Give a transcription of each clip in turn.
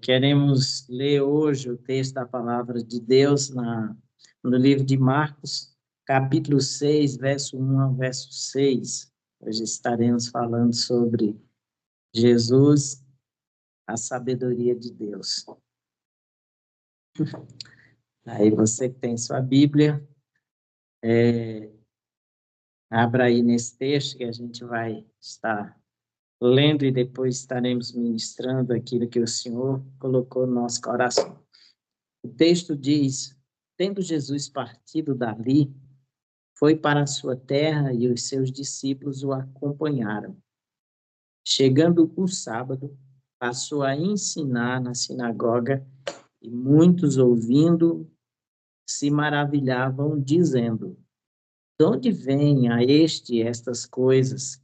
Queremos ler hoje o texto da Palavra de Deus no livro de Marcos, capítulo 6, verso 1 ao verso 6. Hoje estaremos falando sobre Jesus, a sabedoria de Deus. Aí você que tem sua Bíblia, abra aí nesse texto que a gente vai estar lendo e depois estaremos ministrando aquilo que o Senhor colocou no nosso coração. O texto diz: tendo Jesus partido dali, foi para a sua terra e os seus discípulos o acompanharam. Chegando o sábado, passou a ensinar na sinagoga e muitos ouvindo se maravilhavam, dizendo: de onde vem a este estas coisas?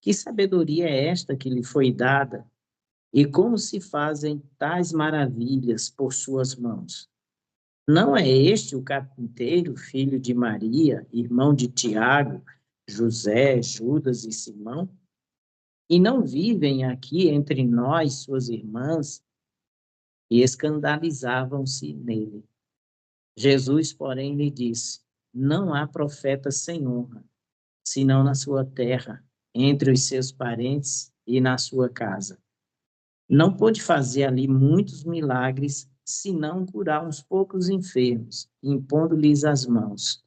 Que sabedoria é esta que lhe foi dada? E como se fazem tais maravilhas por suas mãos? Não é este o carpinteiro, filho de Maria, irmão de Tiago, José, Judas e Simão? E não vivem aqui entre nós suas irmãs? E escandalizavam-se nele. Jesus, porém, lhe disse: não há profeta sem honra, senão na sua terra, entre os seus parentes e na sua casa. Não pôde fazer ali muitos milagres, senão curar uns poucos enfermos, impondo-lhes as mãos.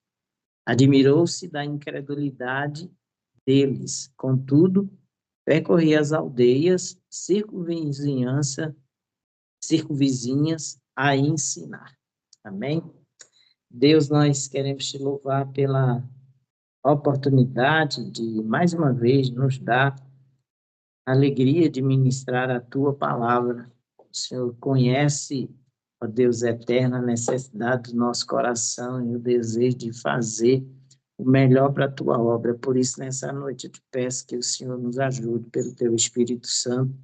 Admirou-se da incredulidade deles. Contudo, percorria as aldeias circunvizinhas a ensinar. Amém? Deus, nós queremos te louvar pela oportunidade de, mais uma vez, nos dar a alegria de ministrar a tua palavra. O Senhor conhece, ó Deus eterno, a necessidade do nosso coração e o desejo de fazer o melhor para a tua obra. Por isso, nessa noite, eu te peço que o Senhor nos ajude pelo teu Espírito Santo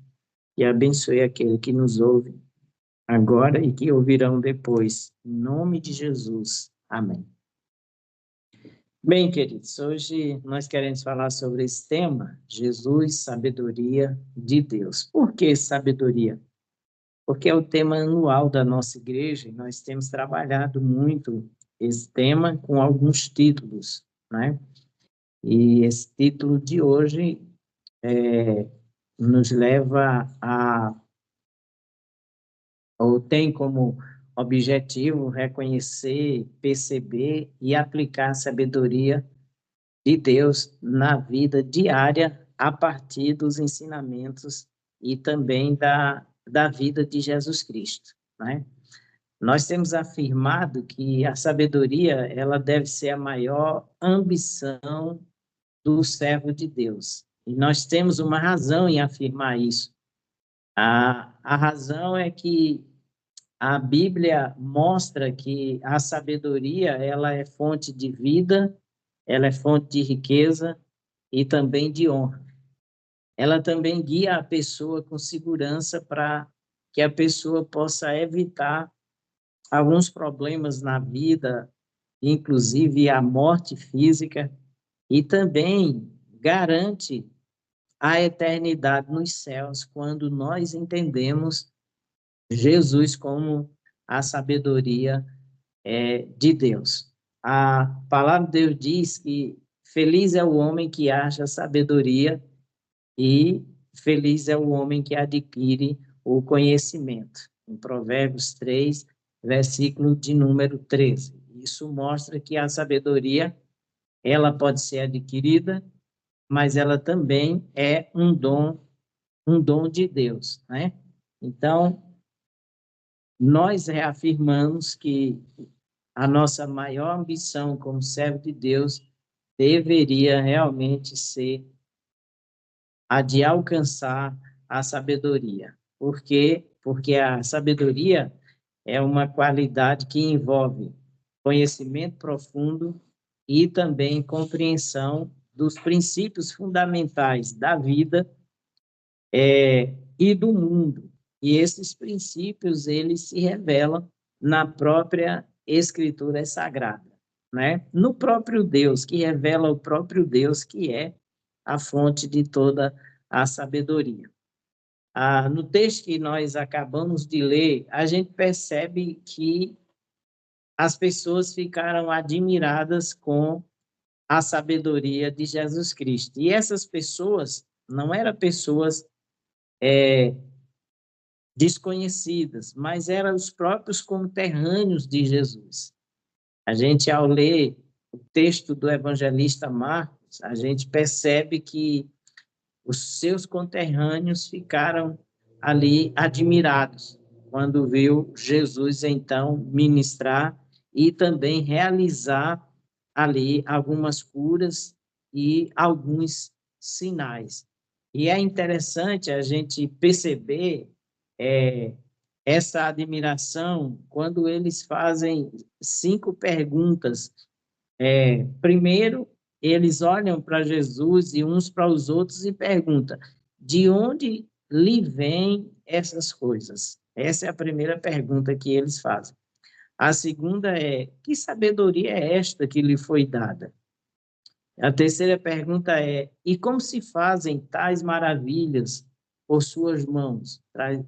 e abençoe aquele que nos ouve agora e que ouvirão depois. Em nome de Jesus. Amém. Bem, queridos, hoje nós queremos falar sobre esse tema, Jesus, sabedoria de Deus. Por que sabedoria? Porque é o tema anual da nossa igreja e nós temos trabalhado muito esse tema com alguns títulos, né? E esse título de hoje nos leva ou tem como objetivo reconhecer, perceber e aplicar a sabedoria de Deus na vida diária a partir dos ensinamentos e também da vida de Jesus Cristo, né? Nós temos afirmado que a sabedoria ela deve ser a maior ambição do servo de Deus. E nós temos uma razão em afirmar isso. A razão é que a Bíblia mostra que a sabedoria ela é fonte de vida, ela é fonte de riqueza e também de honra. Ela também guia a pessoa com segurança para que a pessoa possa evitar alguns problemas na vida, inclusive a morte física, e também garante a eternidade nos céus quando nós entendemos Jesus como a sabedoria de Deus. A palavra de Deus diz que feliz é o homem que acha sabedoria e feliz é o homem que adquire o conhecimento. Em Provérbios 3, versículo de número 13. Isso mostra que a sabedoria, ela pode ser adquirida, mas ela também é um dom de Deus, né? Então, nós reafirmamos que a nossa maior ambição como servo de Deus deveria realmente ser a de alcançar a sabedoria. Por quê? Porque a sabedoria é uma qualidade que envolve conhecimento profundo e também compreensão dos princípios fundamentais da vida e do mundo. E esses princípios, eles se revelam na própria Escritura Sagrada, né? No próprio Deus, que revela o próprio Deus, que é a fonte de toda a sabedoria. No texto que nós acabamos de ler, a gente percebe que as pessoas ficaram admiradas com a sabedoria de Jesus Cristo. E essas pessoas não eram pessoas desconhecidas, mas eram os próprios conterrâneos de Jesus. A gente, ao ler o texto do evangelista Marcos, a gente percebe que os seus conterrâneos ficaram ali admirados quando viu Jesus, então, ministrar e também realizar ali algumas curas e alguns sinais. E é interessante a gente perceber é, essa admiração quando eles fazem 5 perguntas. Primeiro, eles olham para Jesus e uns para os outros e perguntam: de onde lhe vêm essas coisas? Essa é a primeira pergunta que eles fazem. A segunda é: que sabedoria é esta que lhe foi dada? A terceira pergunta é: e como se fazem tais maravilhas por suas mãos,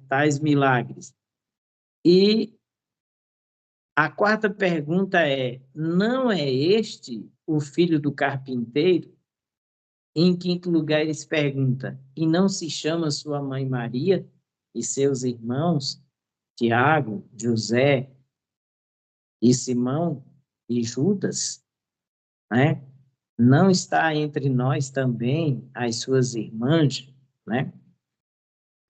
tais milagres? E a quarta pergunta é: não é este o filho do carpinteiro? Em quinto lugar, eles perguntam: e não se chama sua mãe Maria e seus irmãos, Tiago, José e Simão e Judas, né? Não está entre nós também as suas irmãs, né?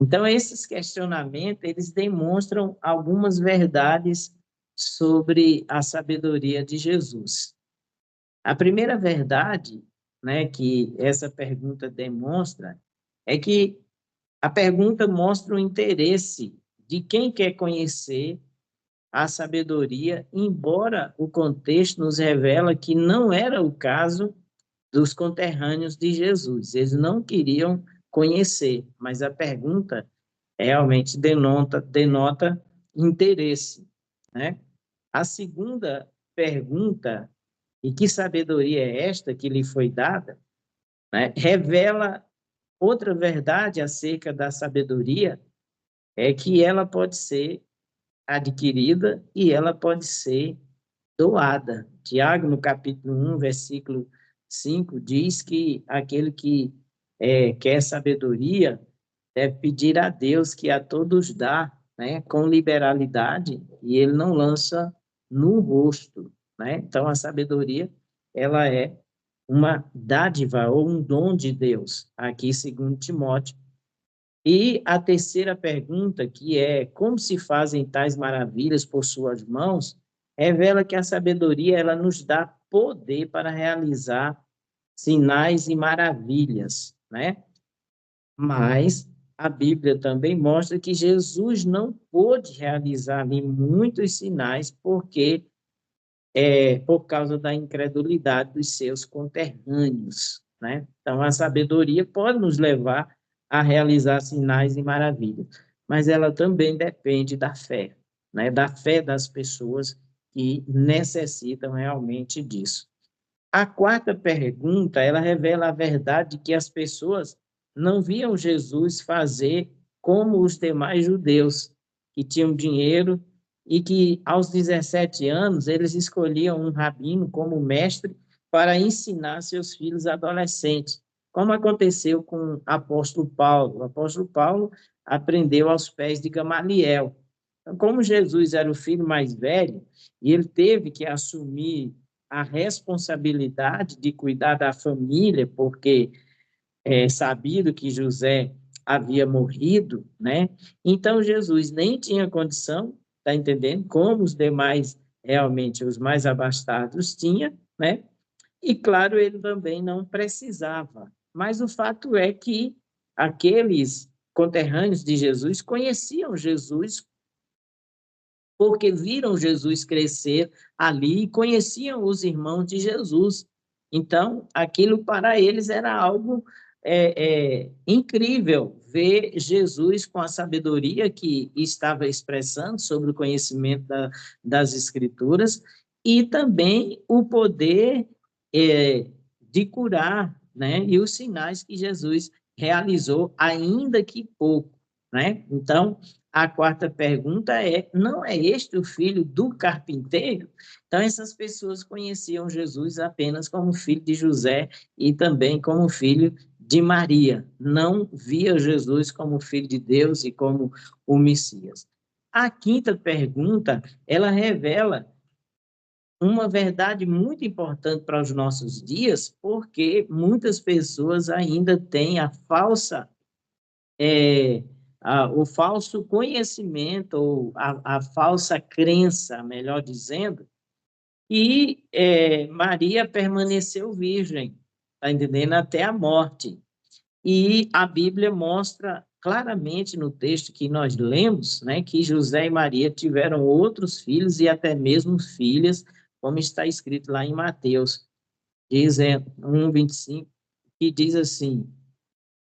Então, esses questionamentos, eles demonstram algumas verdades sobre a sabedoria de Jesus. A primeira verdade, né, que essa pergunta demonstra é que a pergunta mostra o interesse de quem quer conhecer a sabedoria, embora o contexto nos revela que não era o caso dos conterrâneos de Jesus. Eles não queriam conhecer, mas a pergunta realmente denota interesse, né? A segunda pergunta, e que sabedoria é esta que lhe foi dada, né? Revela outra verdade acerca da sabedoria, é que ela pode ser adquirida e ela pode ser doada. Tiago, no capítulo 1, versículo 5, diz que aquele que quer sabedoria deve pedir a Deus que a todos dá, né, com liberalidade, e ele não lança no rosto, né? Então, a sabedoria, ela é uma dádiva ou um dom de Deus, aqui segundo Timóteo. E a terceira pergunta, que é como se fazem tais maravilhas por suas mãos, revela que a sabedoria ela nos dá poder para realizar sinais e maravilhas, né? Mas a Bíblia também mostra que Jesus não pôde realizar ali muitos sinais porque por causa da incredulidade dos seus conterrâneos, né? Então, a sabedoria pode nos levar a realizar sinais e maravilhas, mas ela também depende da fé, né? Da fé das pessoas que necessitam realmente disso. A quarta pergunta, ela revela a verdade que as pessoas não viam Jesus fazer como os demais judeus, que tinham dinheiro e que, aos 17 anos, eles escolhiam um rabino como mestre para ensinar seus filhos adolescentes, como aconteceu com o apóstolo Paulo. O apóstolo Paulo aprendeu aos pés de Gamaliel. Então, como Jesus era o filho mais velho, e ele teve que assumir a responsabilidade de cuidar da família, porque é sabido que José havia morrido, né? Então Jesus nem tinha condição, tá entendendo? Como os demais, realmente os mais abastados tinha, né? E claro, ele também não precisava. Mas o fato é que aqueles conterrâneos de Jesus conheciam Jesus porque viram Jesus crescer ali e conheciam os irmãos de Jesus. Então, aquilo para eles era algo incrível, ver Jesus com a sabedoria que estava expressando sobre o conhecimento das Escrituras e também o poder de curar, né? E os sinais que Jesus realizou, ainda que pouco, né? Então, a quarta pergunta é: não é este o filho do carpinteiro? Então, essas pessoas conheciam Jesus apenas como filho de José e também como filho de Maria. Não via Jesus como filho de Deus e como o Messias. A quinta pergunta, ela revela uma verdade muito importante para os nossos dias, porque muitas pessoas ainda têm o falso conhecimento, ou a falsa crença, melhor dizendo, e Maria permaneceu virgem, tá entendendo? Até a morte. E a Bíblia mostra claramente no texto que nós lemos, né, que José e Maria tiveram outros filhos e até mesmo filhas, como está escrito lá em Mateus, dizendo 1:25, que diz assim: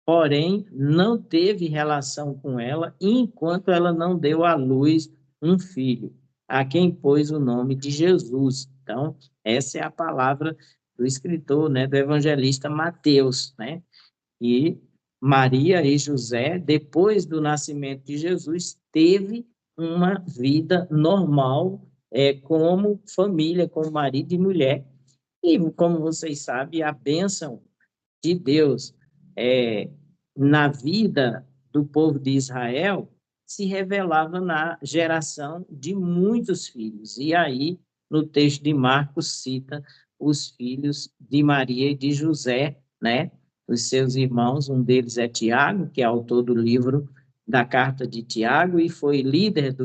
porém, não teve relação com ela enquanto ela não deu à luz um filho, a quem pôs o nome de Jesus. Então, essa é a palavra do escritor, né, do evangelista Mateus, né? E Maria e José, depois do nascimento de Jesus, teve uma vida normal, como família, como marido e mulher. E, como vocês sabem, a bênção de Deus é, na vida do povo de Israel se revelava na geração de muitos filhos. E aí, no texto de Marcos, cita os filhos de Maria e de José, né? Os seus irmãos, um deles é Tiago, que é autor do livro da Carta de Tiago e foi líder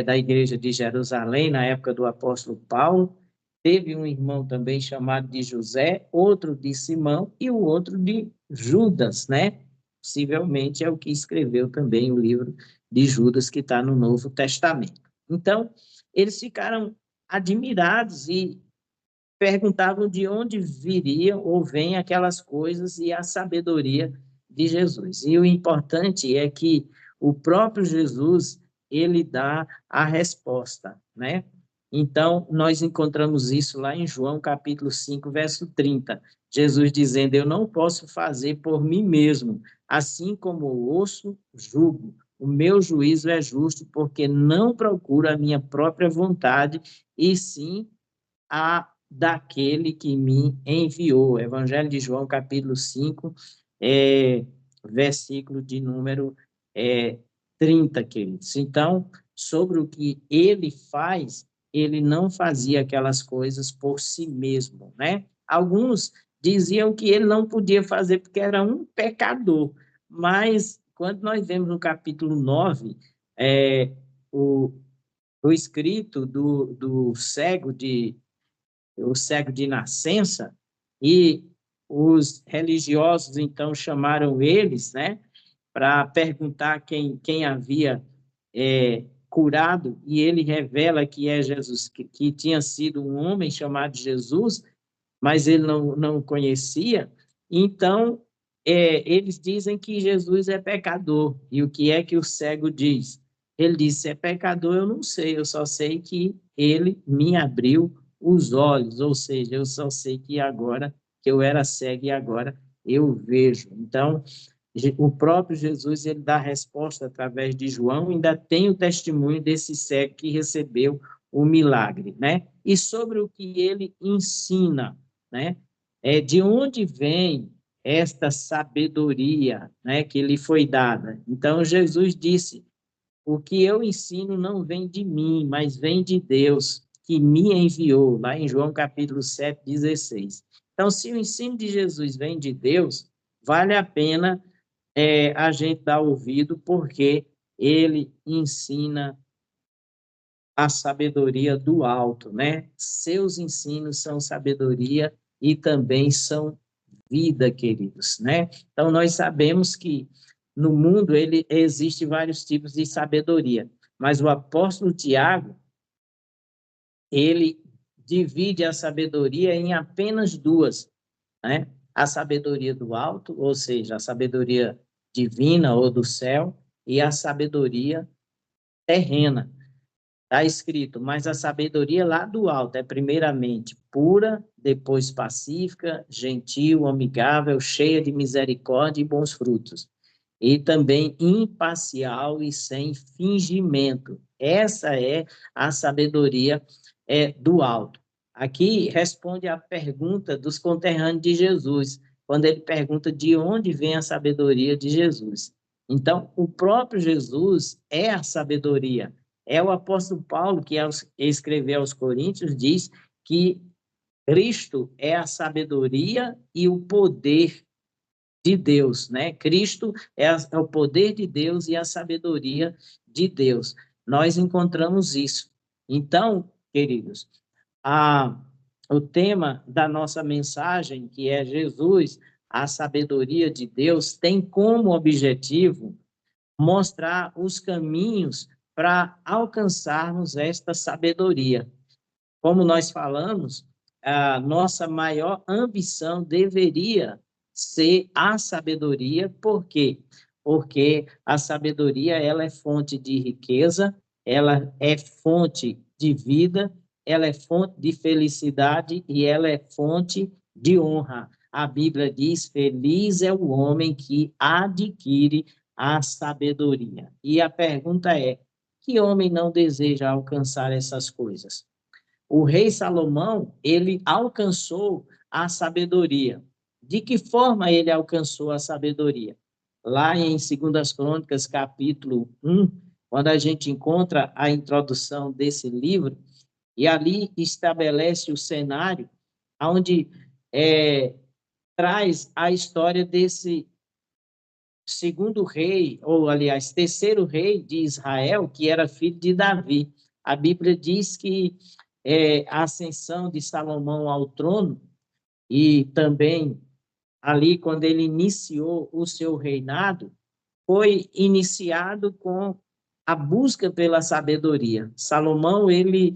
da igreja de Jerusalém na época do apóstolo Paulo. Teve um irmão também chamado de José, outro de Simão e o outro de Judas, né? Possivelmente é o que escreveu também o livro de Judas, que está no Novo Testamento. Então, eles ficaram admirados e perguntavam de onde viriam ou vêm aquelas coisas e a sabedoria de Jesus. E o importante é que o próprio Jesus, ele dá a resposta, né? Então, nós encontramos isso lá em João, capítulo 5, verso 30. Jesus dizendo: eu não posso fazer por mim mesmo, assim como ouço, julgo. O meu juízo é justo, porque não procuro a minha própria vontade, e sim a daquele que me enviou. Evangelho de João, capítulo 5, versículo de número 30, queridos. Então, sobre o que ele faz, ele não fazia aquelas coisas por si mesmo, né? Alguns diziam que ele não podia fazer porque era um pecador, mas quando nós vemos no capítulo 9, o, o escrito do cego de nascença, e os religiosos, então, chamaram eles, né, para perguntar quem havia curado, e ele revela que é Jesus, que tinha sido um homem chamado Jesus, mas ele não conhecia. Então, eles dizem que Jesus é pecador. E o que é que o cego diz? Ele disse: se é pecador, eu não sei, eu só sei que ele me abriu os olhos, ou seja, eu só sei que agora, que eu era cego e agora eu vejo. Então, o próprio Jesus, ele dá a resposta através de João, ainda tem o testemunho desse cego que recebeu o milagre, né? E sobre o que ele ensina, né? De onde vem esta sabedoria, né, que lhe foi dada? Então, Jesus disse: o que eu ensino não vem de mim, mas vem de Deus, que me enviou, lá em João capítulo 7:16. Então, se o ensino de Jesus vem de Deus, vale a pena a gente dar ouvido, porque ele ensina a sabedoria do alto, né? Seus ensinos são sabedoria e também são vida, queridos, né? Então, nós sabemos que no mundo ele existe vários tipos de sabedoria, mas o apóstolo Tiago, ele divide a sabedoria em apenas duas, né? A sabedoria do alto, ou seja, a sabedoria divina ou do céu, e a sabedoria terrena. Está escrito: mas a sabedoria lá do alto é primeiramente pura, depois pacífica, gentil, amigável, cheia de misericórdia e bons frutos. e também imparcial e sem fingimento. Essa é a sabedoria do alto. Aqui responde à pergunta dos conterrâneos de Jesus, quando ele pergunta de onde vem a sabedoria de Jesus. Então, o próprio Jesus é a sabedoria. É o apóstolo Paulo que escreveu aos Coríntios, diz que Cristo é a sabedoria e o poder de Deus, né? Cristo é o poder de Deus e a sabedoria de Deus. Nós encontramos isso. Então, queridos, o tema da nossa mensagem, que é Jesus, a sabedoria de Deus, tem como objetivo mostrar os caminhos para alcançarmos esta sabedoria. Como nós falamos, a nossa maior ambição deveria ser a sabedoria, por quê? Porque a sabedoria, ela é fonte de riqueza, ela é fonte de vida, ela é fonte de felicidade e ela é fonte de honra. A Bíblia diz: feliz é o homem que adquire a sabedoria. E a pergunta é: que homem não deseja alcançar essas coisas? O rei Salomão, ele alcançou a sabedoria. De que forma ele alcançou a sabedoria? Lá em 2 Crônicas, capítulo 1, quando a gente encontra a introdução desse livro, e ali estabelece o cenário, onde traz a história desse segundo rei, ou aliás, terceiro rei de Israel, que era filho de Davi. A Bíblia diz que a ascensão de Salomão ao trono, e também ali, quando ele iniciou o seu reinado, foi iniciado com a busca pela sabedoria. Salomão, ele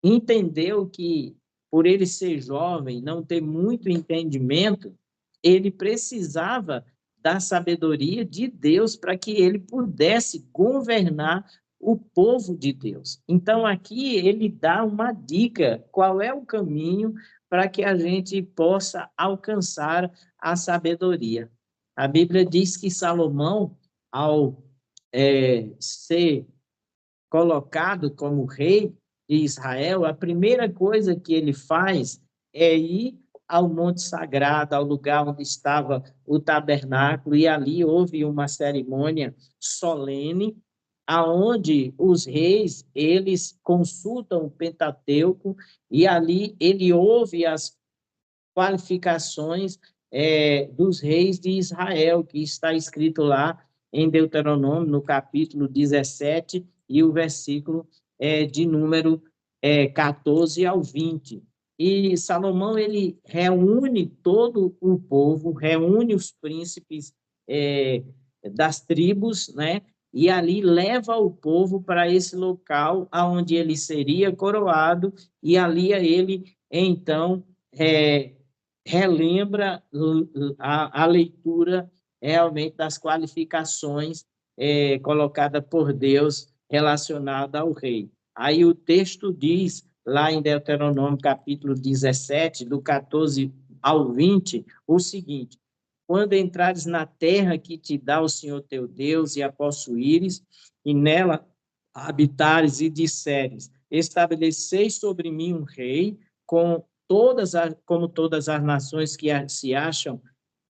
entendeu que, por ele ser jovem, não ter muito entendimento, ele precisava da sabedoria de Deus para que ele pudesse governar o povo de Deus. Então, aqui ele dá uma dica: qual é o caminho para que a gente possa alcançar a sabedoria. A Bíblia diz que Salomão, ao ser colocado como rei de Israel, a primeira coisa que ele faz é ir ao Monte Sagrado, ao lugar onde estava o tabernáculo, e ali houve uma cerimônia solene, aonde os reis, eles consultam o Pentateuco, e ali ele ouve as qualificações dos reis de Israel, que está escrito lá em Deuteronômio, no capítulo 17, e o versículo de número 14 ao 20. E Salomão, ele reúne todo o povo, reúne os príncipes das tribos, né? E ali leva o povo para esse local onde ele seria coroado, e ali ele, então, relembra a leitura realmente das qualificações colocadas por Deus relacionada ao rei. Aí o texto diz, lá em Deuteronômio, capítulo 17, do 14 ao 20, o seguinte: quando entrares na terra que te dá o Senhor teu Deus e a possuíres, e nela habitares e disseres: estabeleceis sobre mim um rei, como todas as nações que se acham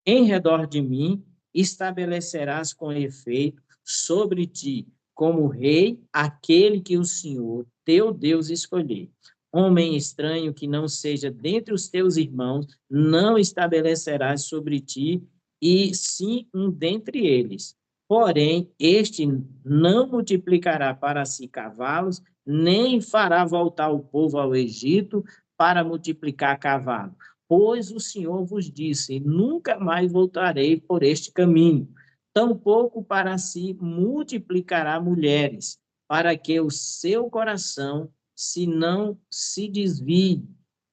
em redor de mim, estabelecerás com efeito sobre ti, como rei, aquele que o Senhor, teu Deus, escolher. Homem estranho que não seja dentre os teus irmãos, não estabelecerás sobre ti, e sim um dentre eles. Porém, este não multiplicará para si cavalos, nem fará voltar o povo ao Egito para multiplicar cavalos. Pois o Senhor vos disse: nunca mais voltarei por este caminho. Tampouco para si multiplicará mulheres, para que o seu coração não se desvie,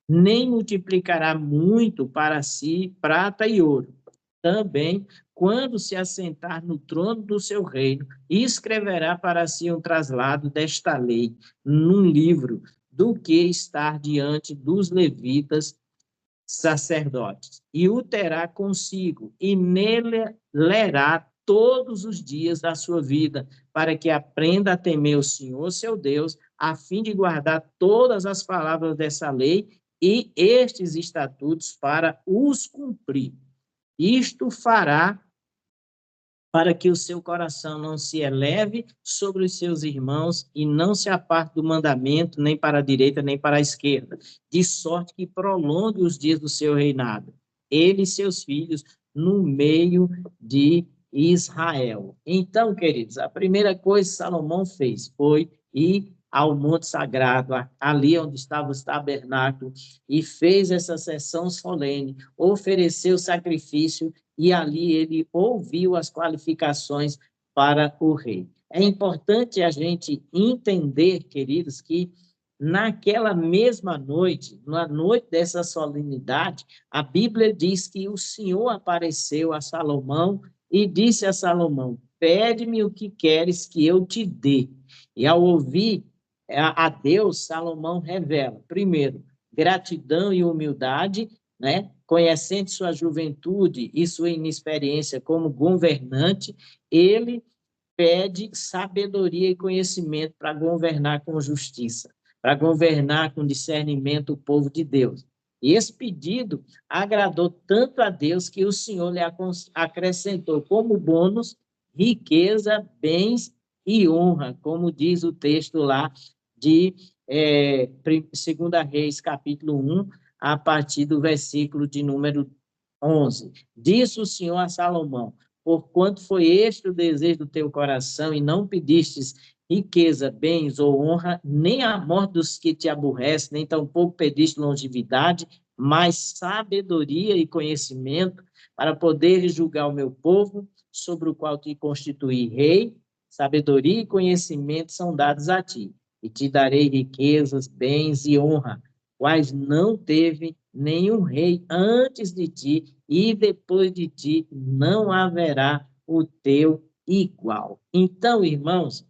nem multiplicará muito para si prata e ouro. Também, quando se assentar no trono do seu reino, escreverá para si um traslado desta lei num livro, do que estar diante dos levitas sacerdotes, e o terá consigo, e nele lerá todos os dias da sua vida, para que aprenda a temer o Senhor, seu Deus, a fim de guardar todas as palavras dessa lei e estes estatutos para os cumprir. Isto fará para que o seu coração não se eleve sobre os seus irmãos e não se aparte do mandamento, nem para a direita, nem para a esquerda, de sorte que prolongue os dias do seu reinado, ele e seus filhos, no meio de Israel. Então, queridos, a primeira coisa que Salomão fez foi ir ao Monte Sagrado, ali onde estavam os tabernáculos, e fez essa sessão solene, ofereceu sacrifício e ali ele ouviu as qualificações para o rei. É importante a gente entender, queridos, que naquela mesma noite, na noite dessa solenidade, a Bíblia diz que o Senhor apareceu a Salomão e disse a Salomão: pede-me o que queres que eu te dê. E ao ouvir a Deus, Salomão revela, primeiro, gratidão e humildade, né? Conhecendo sua juventude e sua inexperiência como governante, ele pede sabedoria e conhecimento para governar com justiça, para governar com discernimento o povo de Deus. E esse pedido agradou tanto a Deus que o Senhor lhe acrescentou como bônus riqueza, bens e honra, como diz o texto lá de 2 Reis, capítulo 1, a partir do versículo de número 11. Disse o Senhor a Salomão: porquanto foi este o desejo do teu coração, e não pedistes riqueza, bens ou honra, nem a morte dos que te aborrecem, nem tampouco pediste longevidade, mas sabedoria e conhecimento, para poderes julgar o meu povo, sobre o qual te constituí rei. Sabedoria e conhecimento são dados a ti, e te darei riquezas, bens e honra, quais não teve nenhum rei antes de ti, e depois de ti não haverá o teu igual. Então, irmãos,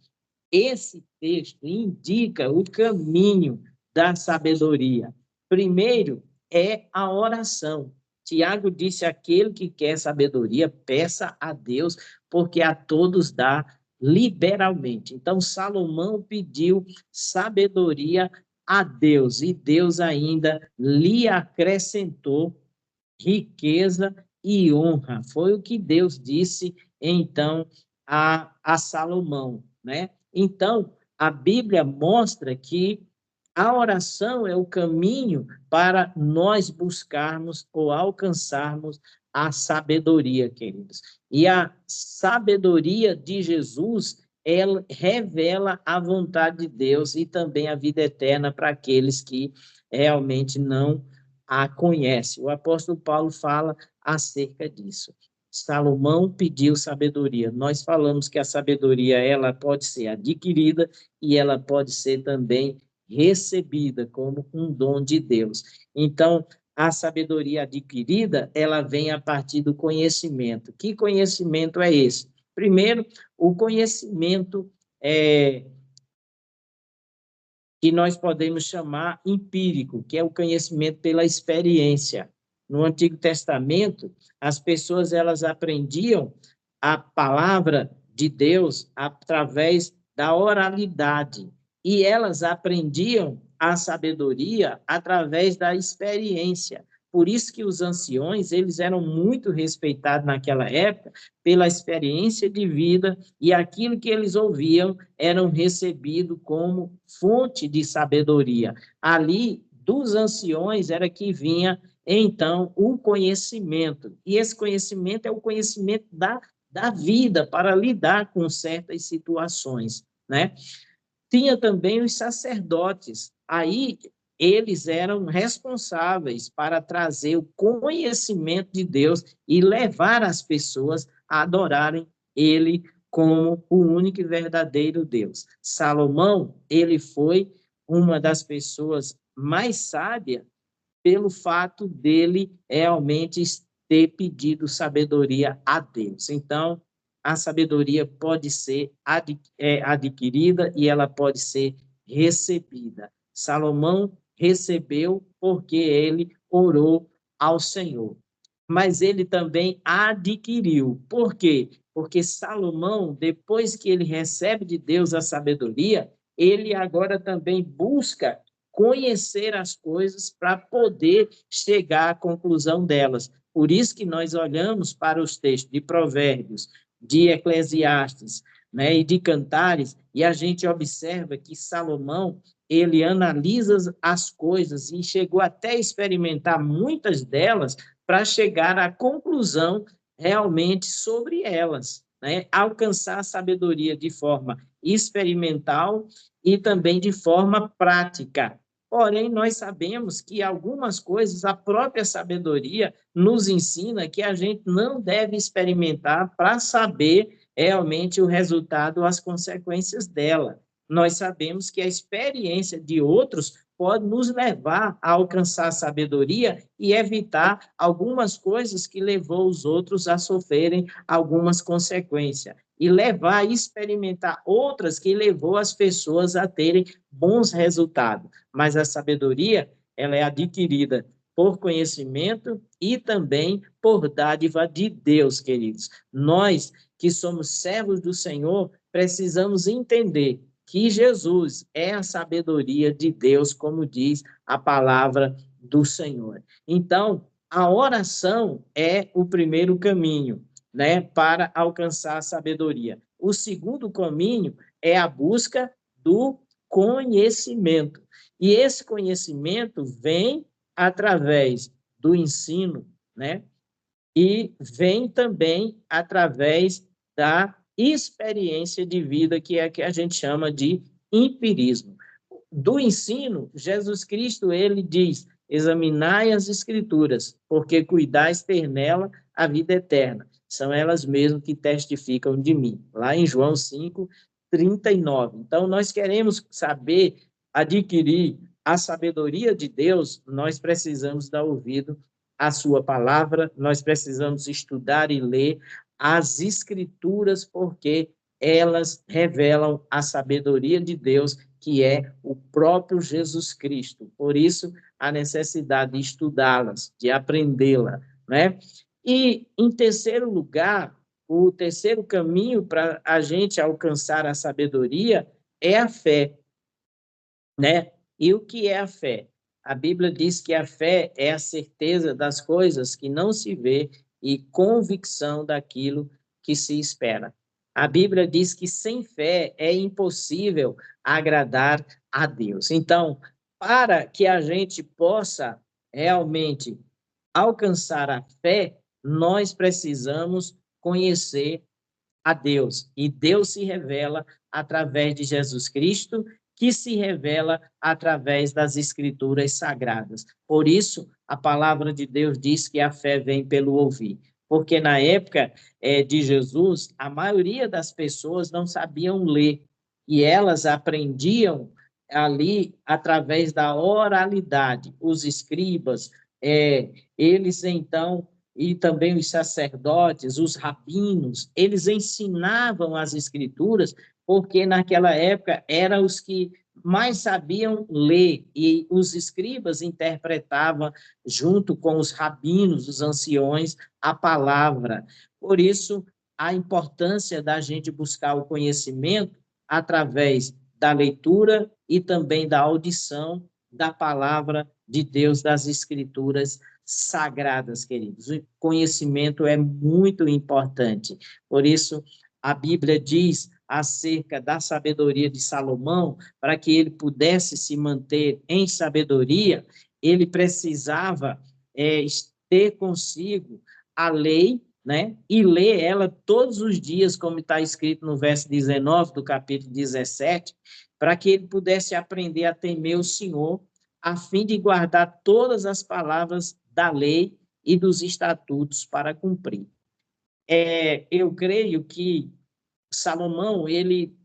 esse texto indica o caminho da sabedoria. Primeiro é a oração. Tiago disse: aquele que quer sabedoria, peça a Deus, porque a todos dá liberalmente. Então, Salomão pediu sabedoria a Deus, e Deus ainda lhe acrescentou riqueza e honra. Foi o que Deus disse, então, a Salomão, né? Então, a Bíblia mostra que a oração é o caminho para nós buscarmos ou alcançarmos a sabedoria, queridos. E a sabedoria de Jesus, ela revela a vontade de Deus e também a vida eterna para aqueles que realmente não a conhecem. O apóstolo Paulo fala acerca disso. Salomão pediu sabedoria. Nós falamos que a sabedoria ela pode ser adquirida e ela pode ser também recebida como um dom de Deus. Então, a sabedoria adquirida, ela vem a partir do conhecimento. Que conhecimento é esse? Primeiro, o conhecimento que nós podemos chamar empírico, que é o conhecimento pela experiência. No Antigo Testamento, as pessoas elas aprendiam a palavra de Deus através da oralidade, e elas aprendiam a sabedoria através da experiência. Por isso que os anciões, eles eram muito respeitados naquela época pela experiência de vida, e aquilo que eles ouviam eram recebido como fonte de sabedoria. Ali, dos anciões, era que vinha, então, o conhecimento. E esse conhecimento é o conhecimento da vida para lidar com certas situações, né? Tinha também os sacerdotes. Aí, eles eram responsáveis para trazer o conhecimento de Deus e levar as pessoas a adorarem Ele como o único e verdadeiro Deus. Salomão, ele foi uma das pessoas mais sábias pelo fato dele realmente ter pedido sabedoria a Deus. Então, a sabedoria pode ser adquirida e ela pode ser recebida. Salomão recebeu porque ele orou ao Senhor. mas ele também adquiriu. Por quê? Porque Salomão, depois que ele recebe de Deus a sabedoria, ele agora também busca conhecer as coisas para poder chegar à conclusão delas. Por isso que nós olhamos para os textos de Provérbios, de Eclesiastes, né, e de Cantares, e a gente observa que Salomão, ele analisa as coisas e chegou até a experimentar muitas delas para chegar à conclusão realmente sobre elas, né? Alcançar a sabedoria de forma experimental e também de forma prática. Porém, nós sabemos que algumas coisas a própria sabedoria nos ensina que a gente não deve experimentar para saber realmente o resultado, as consequências dela. Nós sabemos que a experiência de outros pode nos levar a alcançar a sabedoria e evitar algumas coisas que levou os outros a sofrerem algumas consequências e levar a experimentar outras que levou as pessoas a terem bons resultados. Mas a sabedoria, ela é adquirida por conhecimento e também por dádiva de Deus, queridos. Nós que somos servos do Senhor, precisamos entender que Jesus é a sabedoria de Deus, como diz a palavra do Senhor. Então, a oração é o primeiro caminho, né, para alcançar a sabedoria. O segundo caminho é a busca do conhecimento. E esse conhecimento vem através do ensino, né? E vem também através da experiência de vida, que é a que a gente chama de empirismo. Do ensino, Jesus Cristo, ele diz, examinai as escrituras, porque cuidais ter nela a vida eterna. São elas mesmas que testificam de mim. Lá em João 5:39. Então, nós queremos saber, adquirir a sabedoria de Deus, nós precisamos dar ouvido à sua palavra, nós precisamos estudar e ler as escrituras, porque elas revelam a sabedoria de Deus, que é o próprio Jesus Cristo. Por isso, a necessidade de estudá-las, de aprendê-la, né? E, em terceiro lugar, o terceiro caminho para a gente alcançar a sabedoria é a fé, né? E o que é a fé? A Bíblia diz que a fé é a certeza das coisas que não se vê e convicção daquilo que se espera. A Bíblia diz que sem fé é impossível agradar a Deus. Então, para que a gente possa realmente alcançar a fé, nós precisamos conhecer a Deus. E Deus se revela através de Jesus Cristo, que se revela através das Escrituras Sagradas. Por isso, a palavra de Deus diz que a fé vem pelo ouvir. Porque na época de Jesus, a maioria das pessoas não sabiam ler, e elas aprendiam ali através da oralidade. Os escribas, eles então e também os sacerdotes, os rabinos, eles ensinavam as escrituras, porque naquela época eram os que mais sabiam ler, e os escribas interpretavam, junto com os rabinos, os anciões, a palavra. Por isso, a importância da gente buscar o conhecimento através da leitura e também da audição da palavra de Deus, das escrituras sagradas, queridos. O conhecimento é muito importante. Por isso, a Bíblia diz acerca da sabedoria de Salomão, para que ele pudesse se manter em sabedoria, ele precisava ter consigo a lei, né? E ler ela todos os dias, como está escrito no verso 19 do capítulo 17, para que ele pudesse aprender a temer o Senhor, a fim de guardar todas as palavras da lei e dos estatutos para cumprir. Eu creio que Salomão, ele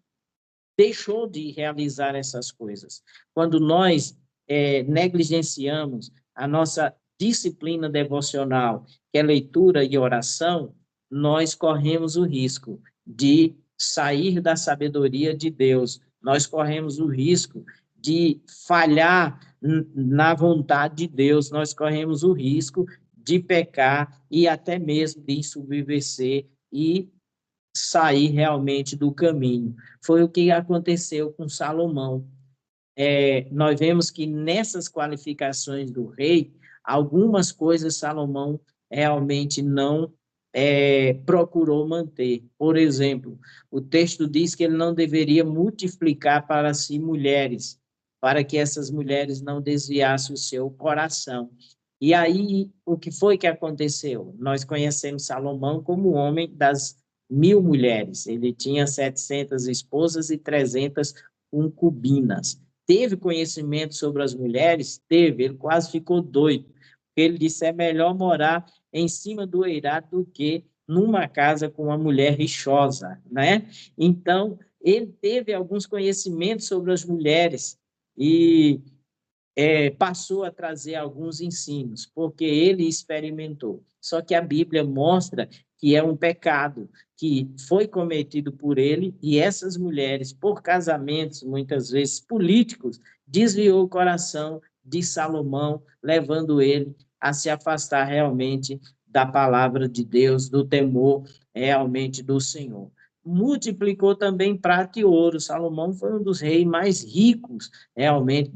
deixou de realizar essas coisas. Quando nós negligenciamos a nossa disciplina devocional, que é leitura e oração, nós corremos o risco de sair da sabedoria de Deus, nós corremos o risco de falhar na vontade de Deus, nós corremos o risco de pecar e até mesmo de subverter e sair realmente do caminho. Foi o que aconteceu com Salomão. Nós vemos que nessas qualificações do rei, algumas coisas Salomão realmente não procurou manter. Por exemplo, o texto diz que ele não deveria multiplicar para si mulheres, para que essas mulheres não desviassem o seu coração. E aí, o que foi que aconteceu? Nós conhecemos Salomão como o homem das 1.000 mulheres. Ele tinha 700 esposas e 300 concubinas. Teve conhecimento sobre as mulheres? Teve, ele quase ficou doido. Ele disse, é melhor morar em cima do eirado do que numa casa com uma mulher rixosa, né? Então, ele teve alguns conhecimentos sobre as mulheres e passou a trazer alguns ensinos, porque ele experimentou. Só que a Bíblia mostra que é um pecado que foi cometido por ele e essas mulheres, por casamentos, muitas vezes políticos, desviou o coração de Salomão, levando ele a se afastar realmente da palavra de Deus, do temor realmente do Senhor. Multiplicou também prata e ouro. Salomão foi um dos reis mais ricos realmente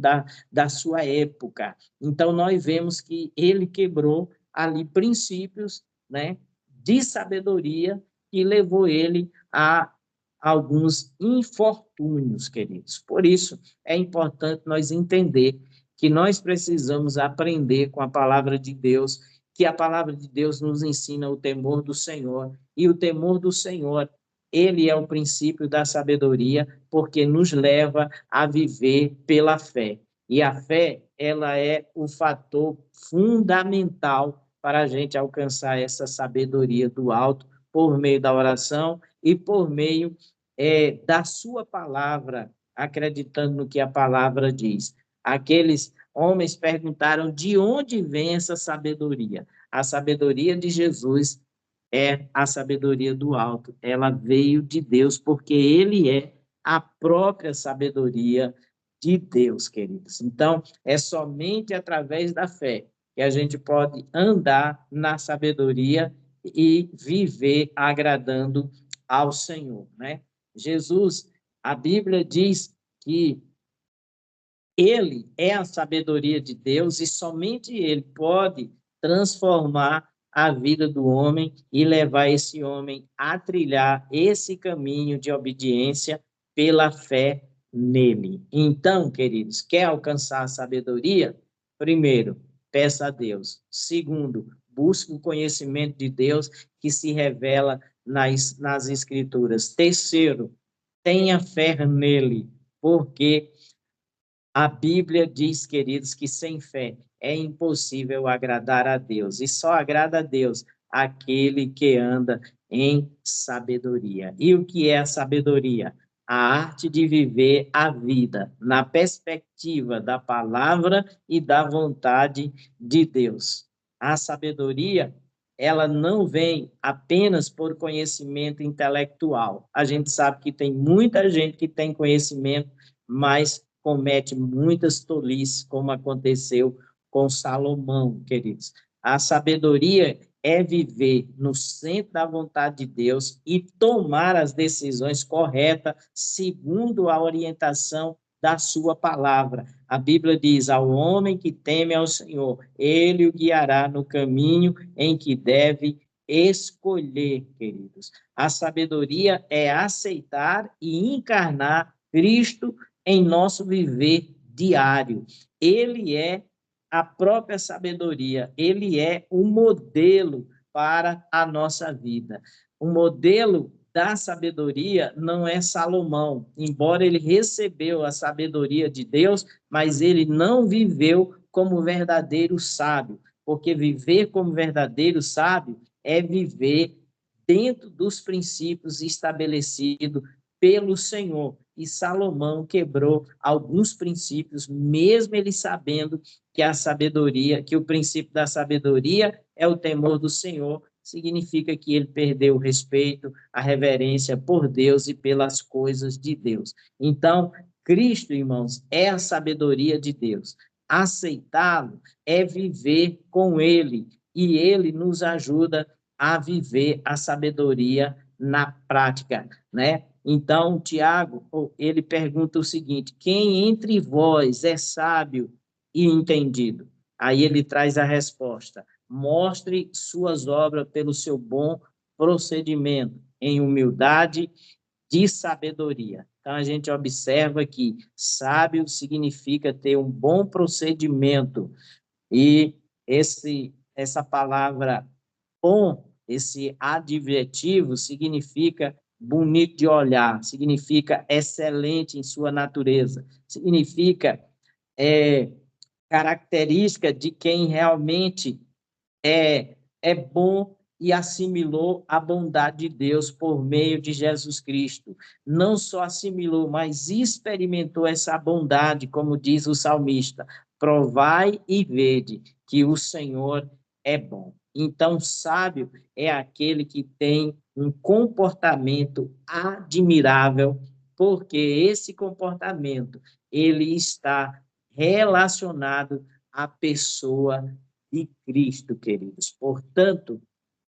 da sua época. Então, nós vemos que ele quebrou ali princípios, né, de sabedoria que levou ele a alguns infortúnios, queridos. Por isso, é importante nós entender que nós precisamos aprender com a palavra de Deus, que a palavra de Deus nos ensina o temor do Senhor, e o temor do Senhor, ele é o princípio da sabedoria, porque nos leva a viver pela fé. E a fé, ela é o fator fundamental para a gente alcançar essa sabedoria do alto, por meio da oração e por meio da sua palavra, acreditando no que a palavra diz. Aqueles homens perguntaram de onde vem essa sabedoria. A sabedoria de Jesus é a sabedoria do alto. Ela veio de Deus, porque ele é a própria sabedoria de Deus, queridos. Então, é somente através da fé que a gente pode andar na sabedoria e viver agradando ao Senhor, né? Jesus, a Bíblia diz que ele é a sabedoria de Deus e somente ele pode transformar a vida do homem e levar esse homem a trilhar esse caminho de obediência pela fé nele. Então, queridos, quer alcançar a sabedoria? Primeiro, peça a Deus. Segundo, busque o conhecimento de Deus que se revela nas Escrituras. Terceiro, tenha fé nele, porque a Bíblia diz, queridos, que sem fé é impossível agradar a Deus, e só agrada a Deus aquele que anda em sabedoria. E o que é a sabedoria? A arte de viver a vida na perspectiva da palavra e da vontade de Deus. A sabedoria, ela não vem apenas por conhecimento intelectual. A gente sabe que tem muita gente que tem conhecimento, mas comete muitas tolices, como aconteceu com Salomão, queridos. A sabedoria é viver no centro da vontade de Deus e tomar as decisões corretas segundo a orientação da sua palavra. A Bíblia diz, ao homem que teme ao Senhor, ele o guiará no caminho em que deve escolher, queridos. A sabedoria é aceitar e encarnar Cristo em nosso viver diário. Ele é a própria sabedoria, ele é um modelo para a nossa vida. O modelo da sabedoria não é Salomão, embora ele recebeu a sabedoria de Deus, mas ele não viveu como verdadeiro sábio, porque viver como verdadeiro sábio é viver dentro dos princípios estabelecidos pelo Senhor. E Salomão quebrou alguns princípios, mesmo ele sabendo que a sabedoria, que o princípio da sabedoria é o temor do Senhor, significa que ele perdeu o respeito, a reverência por Deus e pelas coisas de Deus. Então, Cristo, irmãos, é a sabedoria de Deus. Aceitá-lo é viver com ele, e ele nos ajuda a viver a sabedoria na prática, né? Então, Tiago, ele pergunta o seguinte: quem entre vós é sábio e entendido? Aí ele traz a resposta: mostre suas obras pelo seu bom procedimento, em humildade de sabedoria. Então, a gente observa que sábio significa ter um bom procedimento, e essa palavra bom, esse adjetivo, significa bonito de olhar, significa excelente em sua natureza, significa característica de quem realmente é bom e assimilou a bondade de Deus por meio de Jesus Cristo. Não só assimilou, mas experimentou essa bondade, como diz o salmista: provai e vede que o Senhor é bom. Então, sábio é aquele que tem um comportamento admirável, porque esse comportamento ele está relacionado à pessoa de Cristo, queridos. Portanto,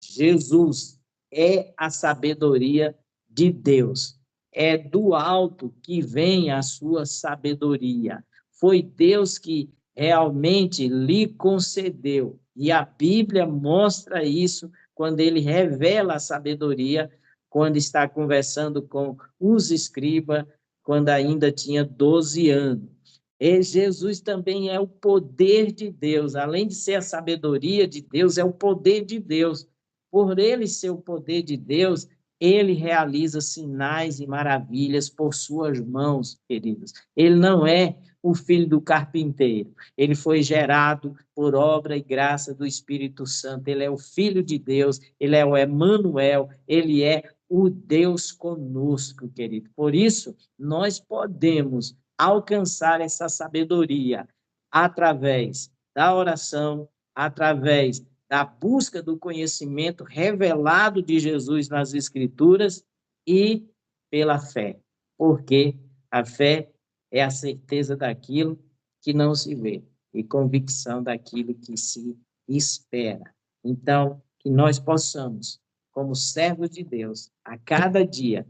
Jesus é a sabedoria de Deus. É do alto que vem a sua sabedoria. Foi Deus que realmente lhe concedeu. E a Bíblia mostra isso quando ele revela a sabedoria, quando está conversando com os escribas, quando ainda tinha 12 anos. E Jesus também é o poder de Deus, além de ser a sabedoria de Deus, é o poder de Deus. Por ele ser o poder de Deus, ele realiza sinais e maravilhas por suas mãos, queridos. Ele não é o filho do carpinteiro, ele foi gerado por obra e graça do Espírito Santo, ele é o filho de Deus, ele é o Emanuel, ele é o Deus conosco, querido. Por isso, nós podemos alcançar essa sabedoria através da oração, através da busca do conhecimento revelado de Jesus nas Escrituras e pela fé, porque a fé é a certeza daquilo que não se vê e convicção daquilo que se espera. Então, que nós possamos, como servos de Deus, a cada dia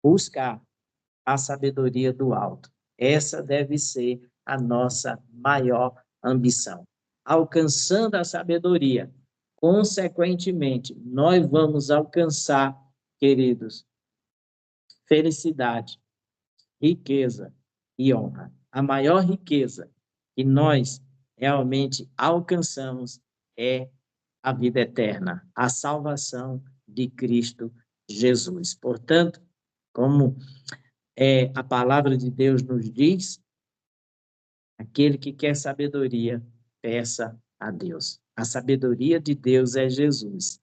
buscar a sabedoria do alto. Essa deve ser a nossa maior ambição. Alcançando a sabedoria, consequentemente, nós vamos alcançar, queridos, felicidade, riqueza e honra. A maior riqueza que nós realmente alcançamos é a vida eterna, a salvação de Cristo Jesus. Portanto, como a palavra de Deus nos diz, aquele que quer sabedoria, peça a Deus. A sabedoria de Deus é Jesus.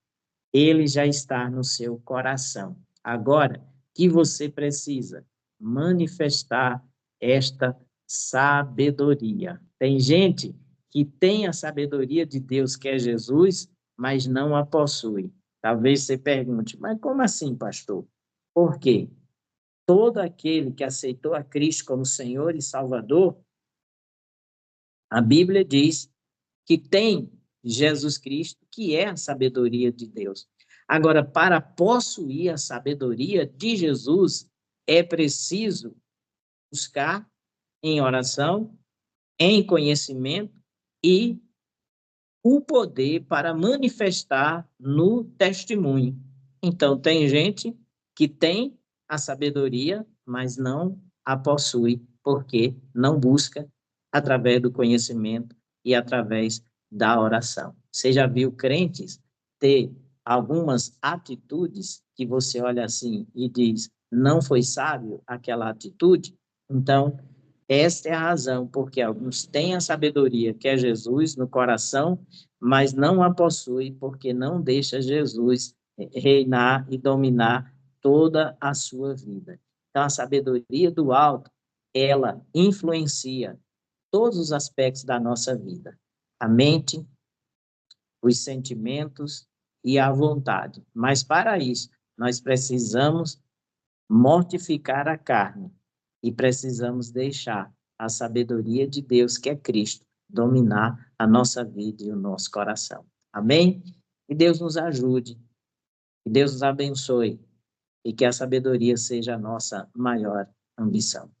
Ele já está no seu coração. Agora, que você precisa manifestar esta sabedoria. Tem gente que tem a sabedoria de Deus, que é Jesus, mas não a possui. Talvez você pergunte, mas como assim, pastor? Por quê? Todo aquele que aceitou a Cristo como Senhor e Salvador, a Bíblia diz que tem Jesus Cristo, que é a sabedoria de Deus. Agora, para possuir a sabedoria de Jesus, é preciso buscar em oração, em conhecimento e o poder para manifestar no testemunho. Então, tem gente que tem a sabedoria, mas não a possui, porque não busca através do conhecimento e através da oração. Você já viu crentes ter algumas atitudes que você olha assim e diz, não foi sábio aquela atitude? Então, esta é a razão porque alguns têm a sabedoria, que é Jesus, no coração, mas não a possuem porque não deixa Jesus reinar e dominar toda a sua vida. Então, a sabedoria do alto, ela influencia todos os aspectos da nossa vida. A mente, os sentimentos e a vontade. Mas, para isso, nós precisamos mortificar a carne e precisamos deixar a sabedoria de Deus, que é Cristo, dominar a nossa vida e o nosso coração. Amém? Que Deus nos ajude, que Deus nos abençoe e que a sabedoria seja a nossa maior ambição.